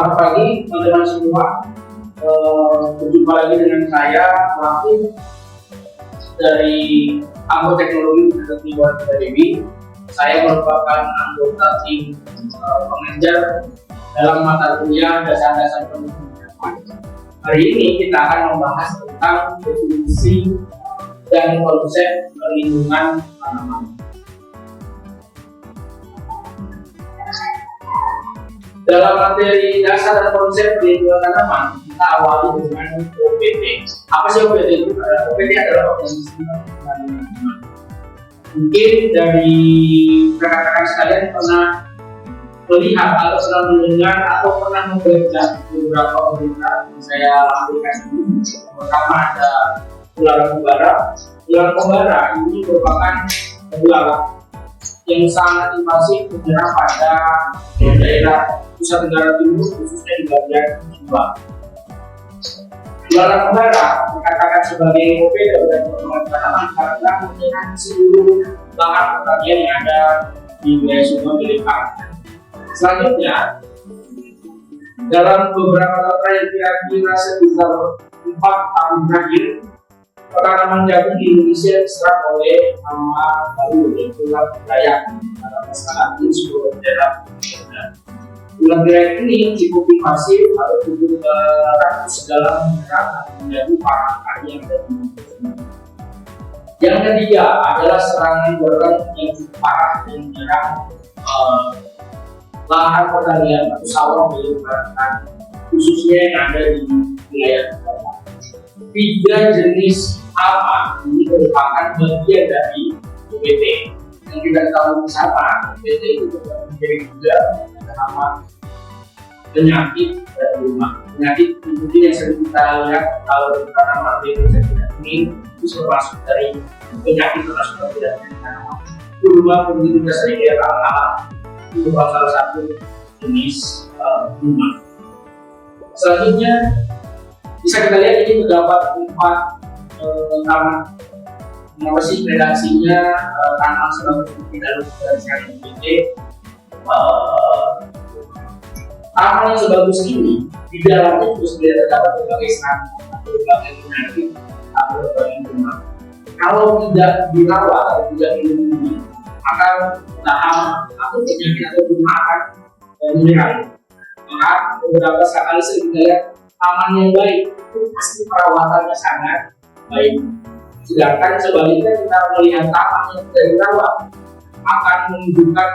Selamat pagi teman-teman semua. Berjumpa lagi dengan saya, Wahid, dari Anggo Teknologi Universitas Dewi. Saya merupakan anggota tim pengajar dalam mata kuliah dasar-dasar pendidikan. Hari ini kita akan membahas tentang definisi dan konsep perlindungan tanaman. Dalam materi dasar dan konsep perlindungan tanaman, kita awali dengan OPT. Apa sih OPT itu? OPT adalah organisasi perlindungan tanaman. Mungkin dari rekan-rekan sekalian pernah melihat atau pernah mendengar atau pernah membaca beberapa berita yang saya lakukan ini. Pertama ada ular kembara. Ular kembara ini merupakan ular yang sangat invasif menyerang pada daerah Nusa Tenggara Timur, khususnya di bagian Sumba. Ular kembara dikatakan sebagai OPT dan perlindungan tanaman karena menyerang seluruh lahan pertanian yang ada di wilayah Sumba milik Parang. Selanjutnya, dalam beberapa tahun terakhir, kira-kira sekitar 4 tahun terakhir, penanaman jagung di Indonesia diserang oleh hama baru, yaitu ular berayak dalam masalah di seluruh daerah. Ular berayak ini cukup invasif atau cukup rakus dalam menyerang atau menjadi pakan yang ada di Indonesia. Yang ketiga adalah serangan berang yang cukup parah yang menyerang lahan pertanian atau sawah milik masyarakat, khususnya yang ada di wilayah kota. 3 jenis hama ini merupakan bagian dari OPT. Yang kita tahu bersama, OPT itu menjadi juga hama penyakit dan rumah. Penyakit mungkin yang sering kita lihat kalau di tanaman ini itu termasuk dari penyakit termasuk dari tanaman. Rumah begitu juga sering kita alam. Itu salah satu jenis bunga. Selanjutnya bisa kita lihat ini terdapat 4 tanaman. Apa sih redaksinya tanaman sebagai dalam redaksi OPT. Tanaman yang sebagus ini di dalamnya terus terdapat berbagai serangan atau berbagai penyakit atau berbagai bunga. Kalau tidak dirawat atau tidak dilindungi, akan tahan atau penyakit atau bunga akan menyerang. Maka beberapa kali sering kita lihat taman yang baik itu pasti perawatannya sangat baik. Sedangkan sebaliknya kita melihat taman yang tidak dirawat akan menunjukkan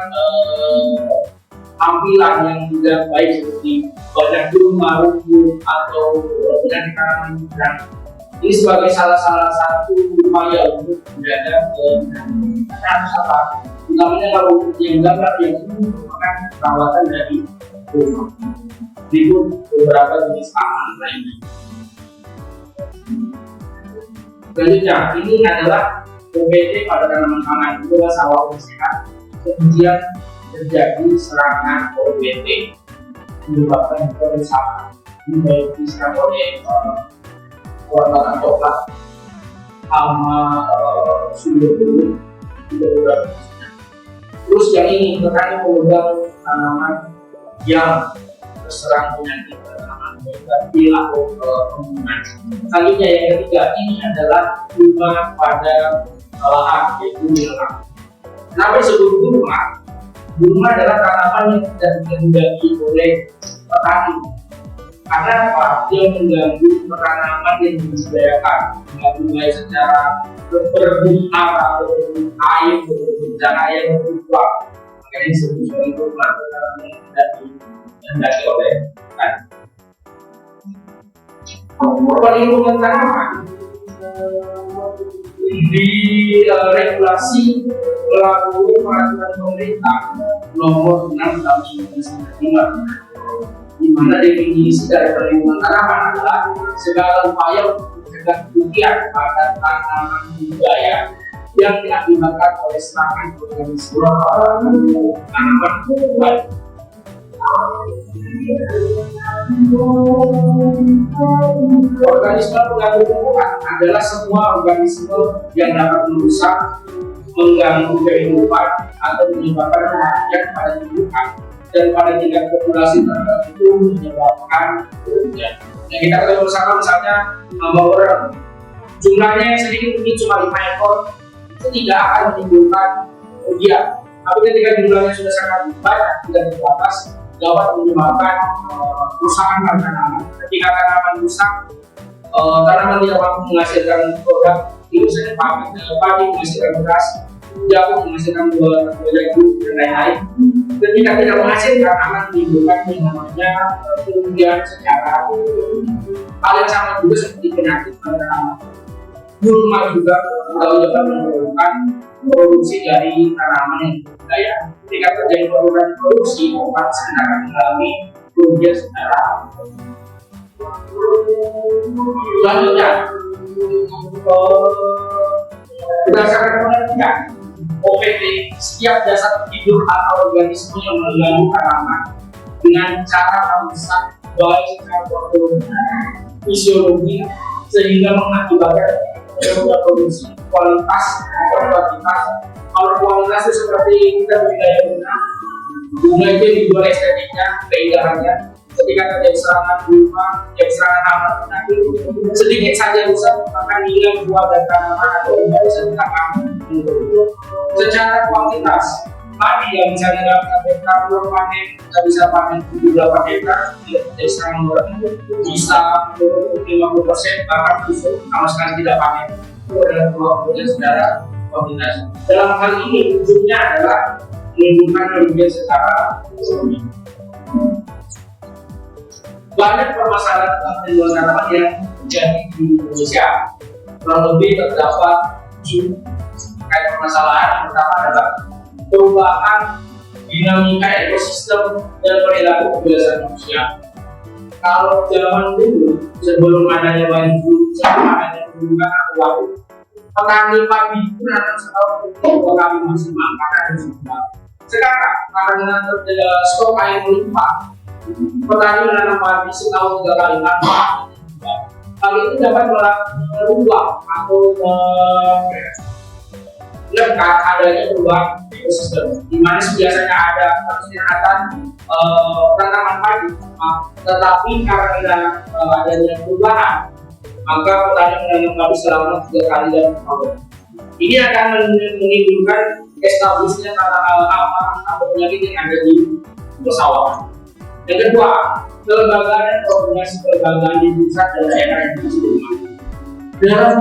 tampilan yang tidak baik seperti banyak bunga, rumput atau penyakit tanaman yang ini sebagai salah satu upaya untuk menjaga apa? Utamanya kalau yang gambar yang ini merupakan perawatan dari rumah. Berikut beberapa jenis tanaman lainnya. Selanjutnya, ini adalah OPT pada tanaman pangan, itu adalah sawah sehat. Kemudian terjadi serangan OPT menyebabkan kerusakan, baik diserang oleh warna coklat, hama sumber juga. Terus yang ini berkaitan memegang tanaman yang terserang penyakit tanaman bakteri atau pembunuhan. Selanjutnya yang ketiga ini adalah bunga pada lahan, yaitu nilam. Kenapa disebut bunga? Bunga adalah tanaman yang tidak dikendaki oleh petani. Karena apa? Dia mengganggu tanaman yang disediakan, mengganggu baik secara berbunga atau air, bercahaya yang berubah. Makanya disebut sebagai bunga tanaman yang tidak dikendaki oleh petani. Perlindungan tanaman diregulasi melalui peraturan pemerintah nomor 6 tahun 1995, di mana definisi dari perlindungan tanaman adalah segala upaya untuk mencegah kerugian pada tanaman budidaya yang diakibatkan oleh serangan organisme tanaman baik. Organisme pengganggu tumbuhan adalah semua organisme yang dapat merusak, mengganggu kehidupan atau menyebabkan kematian pada tumbuhan daripada tingkat populasi terhadap itu menyebabkan kerugian. Yang kita ketahui bersama misalnya bahwa jumlahnya yang sedikit mungkin cuma 5 ekor itu tidak akan menimbulkan kerugian. Tapi ketika jumlahnya sudah sangat banyak tidak terbatas dapat menyebabkan kerusakan pada tanaman. Ketika tanaman rusak, tanaman tidak mampu menghasilkan produk, misalnya padi menghasilkan beras, jagung menghasilkan buah jagung dan lain-lain. Ketika tidak menghasilkan akan menimbulkan yang namanya kerugian secara hal yang sama juga seperti penyakit pada tanaman. Gulma juga dapat menurunkan produksi dari tanaman yang berbahaya. Ketika terjadi penurunan produksi, obat akan mengalami kerugian secara selanjutnya. Berdasarkan penelitian, OPT setiap jasad hidup atau organisme yang mengganggu tanaman dengan cara merusak baik secara fisiologi sehingga mengakibatkan penurunan produksi, kualitas atau kuantitas. Kalau kualitas itu seperti kita budidaya bunga itu dijual estetiknya, keindahannya. Ketika terjadi serangan bunga, serangan hama penyakit, sedikit saja rusak maka nilai buah dan tanaman atau bunga bisa dikatakan menurun. Secara kuantitas, padi yang misalnya dalam 1 hektar panen kita bisa panen 78 hektar, jadi serangan ulat bisa menurun 50%, bahkan justru sama sekali tidak panen. Itu adalah kerugian secara kuantitas. Dalam hal ini ujungnya adalah menimbulkan kerugian secara ekonomi. Banyak permasalahan perlindungan tanaman yang terjadi di Indonesia. Kurang lebih terdapat 7 terkait permasalahan. Yang pertama adalah perubahan dinamika ekosistem dan perilaku kebiasaan manusia. Kalau zaman dulu sebelum adanya wayang sebelum adanya hubungan waktu, petani padi pun ada setahun 2 kali maksimal karena ada jumlah. Sekarang karena stok air melimpah, petani menanam padi setahun 3 kali tanpa. Hal itu dapat merubah atau menekan adanya perubahan ekosistem, di mana biasanya ada peningkatan tanaman padi, tetapi karena adanya perubahan, maka petani menanam padi selama 3 kali dalam tahun. Ini akan menimbulkan establishnya atau penyakit yang ada di persawahan. Yang kedua, kelembagaan dan koordinasi kelembagaan di pusat dan daerah yang disebutkan. Dalam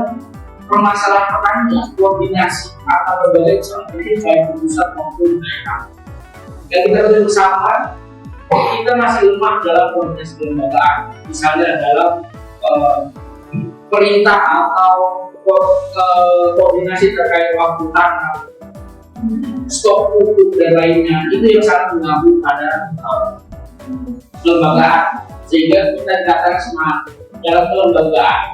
permasalahan pertanian, koordinasi atau berbagai strategi baik di pusat maupun daerah. Yang kita ketahui bersama, kita masih lemah dalam koordinasi kelembagaan. Misalnya dalam perintah atau koordinasi terkait waktu tanam, stok pupuk dan lainnya, itu yang sangat mengganggu pada kelembagaan, sehingga kita dikatakan semangat dalam kelembagaan.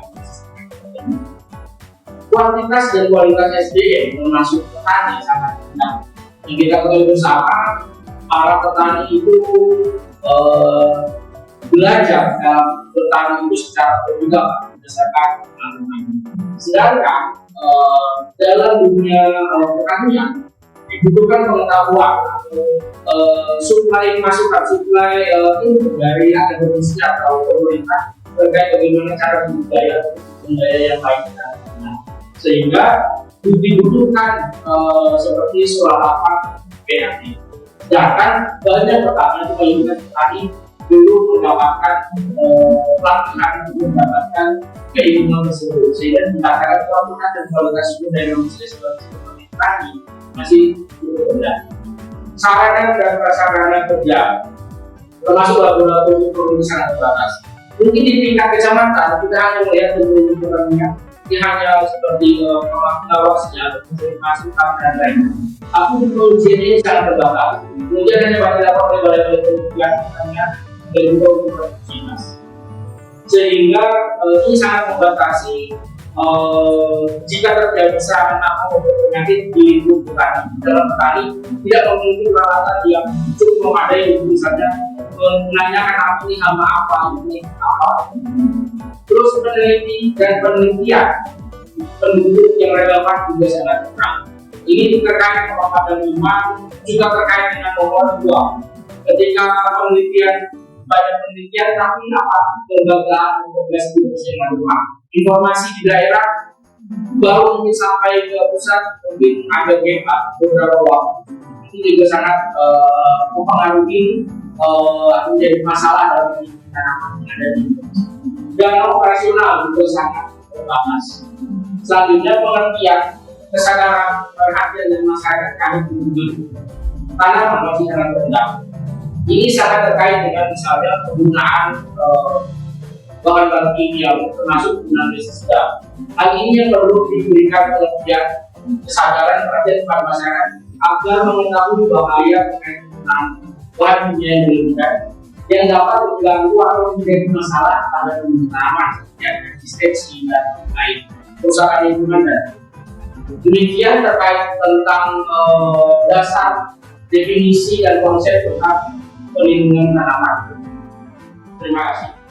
Kuantitas dan kualitas SDM termasuk petani sangat rendah. Yang kita ketahui bersama, para petani itu belajar dalam bertani itu secara terbuka berdasarkan pengalaman. Sedangkan dalam dunia pertanian dibutuhkan pengetahuan suplai masukan, suplai input dari akademisi atau pemerintah terkait bagaimana cara budidaya yang baik, sehingga dibutuhkan seperti soal apa PAT. Sedangkan banyak petani dulu mendapatkan pelatihan untuk mendapatkan keilmuan tersebut, sehingga dikatakan kualitas dan kualitas sumber daya manusia seperti tadi masih cukup rendah. Sarana dan prasarana kerja termasuk laboratorium produksi sangat terbatas. Mungkin di tingkat kecamatan kita hanya melihat ilmu pertanian, ini hanya seperti pengawasnya, masukan dan lain. Aku produksi ini sangat terbatas. Kemudian hanya pada dapat oleh kementerian pertanian dan juga untuk produksi mas. Sehingga ini sangat membatasi jika terjadi serangan atau penyakit di lingkup petani. Dalam petani tidak memiliki peralatan yang cukup memadai, misalnya menanyakan apa ini hama apa ini apa. Terus peneliti dan penelitian penduduk yang relevan juga sangat kurang. Ini terkait dengan pada 5, juga terkait dengan nomor 2. ketika banyak penelitian tapi apa kelembagaan progres yang melakukan informasi di daerah baru mungkin sampai ke pusat mungkin ada gap beberapa waktu itu juga sangat mempengaruhi atau menjadi masalah dalam tanaman yang ada di Indonesia. Dan operasional juga sangat terbatas. Selanjutnya pengertian kesadaran perhatian dan masyarakat kami dengan tanaman masih sangat rendah. Ini sangat terkait dengan misalnya penggunaan bahan-bahan kimia termasuk penggunaan pestisida. Hal ini yang perlu diberikan pengertian kesadaran perhatian kepada masyarakat agar mengetahui bahaya terkait penggunaan bahan kimia yang berlebihan yang dapat mengganggu atau menjadi masalah pada tanaman yang eksistensi dan lain kerusakan lingkungan dan demikian terkait tentang dasar definisi dan konsep tentang pelindungan tanaman. Terima kasih.